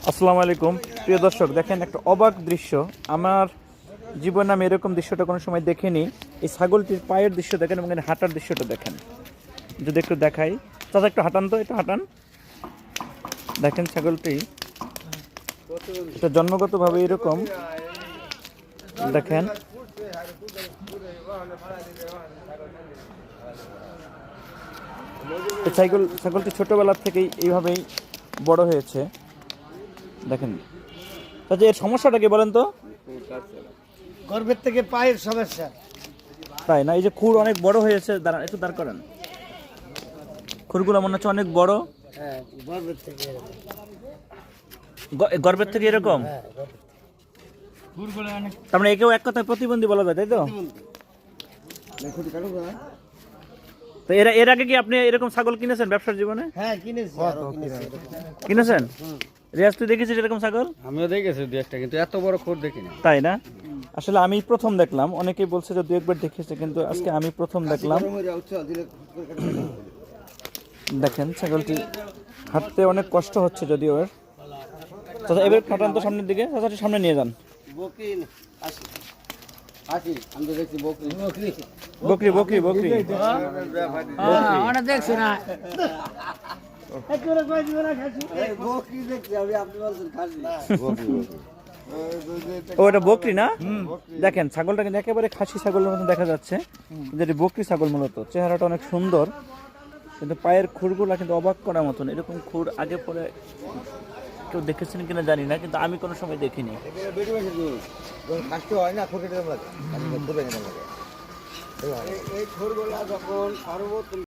আসসালামু আলাইকুম প্রিয় দর্শক, দেখেন একটা অবাক দৃশ্য। আমার জীবনে আমি এরকম দৃশ্যটা কোনো সময় দেখিনি। এই ছাগলটির পায়ের দৃশ্য দেখেন এবং এর হাঁটার দৃশ্যটা দেখেন। যদি একটু দেখাই, চাচা একটু হাঁটান তো, একটু হাঁটান। দেখেন ছাগলটি এটা জন্মগতভাবে এরকম। দেখেন ছাগলটি ছোটবেলা থেকেই এইভাবেই বড় হয়েছে। দেখেন চাচা, এর সমস্যাটা কি বলেন তো? গর্ভের থেকে পায়ের সমস্যা। তাই না? এই যে খুর অনেক বড় হয়েছে, দাঁড়ান একটু দাঁড় করেন। খুরগুলো মনে হচ্ছে অনেক বড়। হ্যাঁ, গর্ভের থেকে গর্ভের থেকে এরকম। তার মানে একেও এক কথায় প্রতিবন্ধী বলা যায়, তাই তো? তো এর আগে কি আপনি এরকম ছাগল কিনেছেন ব্যবসার জীবনে? হ্যাঁ, কিনেছি। কিনেছেন? রিয়াজ, তুই দেখেছিস এরকম ছাগল? আমিও দেখেছি দু একটা, কিন্তু এত বড় খোর দেখিনি। তাই না? আসলে আমি প্রথম দেখলাম। অনেকেই বলছে যে দু একবার দেখেছে, কিন্তু আজকে আমি প্রথম দেখলাম। দেখেন ছাগলটি হাঁটতে অনেক কষ্ট হচ্ছে যদিও এর। চাচা এবার খাটান তো সামনের দিকে, চাচাটি সামনে নিয়ে যান। বকরি আমি তো দেখছি বকরি বকরি বকরি বকরি আমরা দেখছি না। বকরি দেখছি আমি, আপনি বলছেন খাসি। ও, এটা বকরি না? দেখেন ছাগলটা কিন্তু একেবারে খাসি ছাগলের মতো দেখা যাচ্ছে, যেটি বকরি ছাগল। মূলত চেহারাটা অনেক সুন্দর, কিন্তু পায়ের খুরগুলা কিন্তু অবাক করার মতন। এরকম খুর আগে পরে কেউ দেখেছেন কিনা জানি না, কিন্তু আমি কোনো সময় দেখিনি। এই খোরগুলা যখন সর্বোত্তম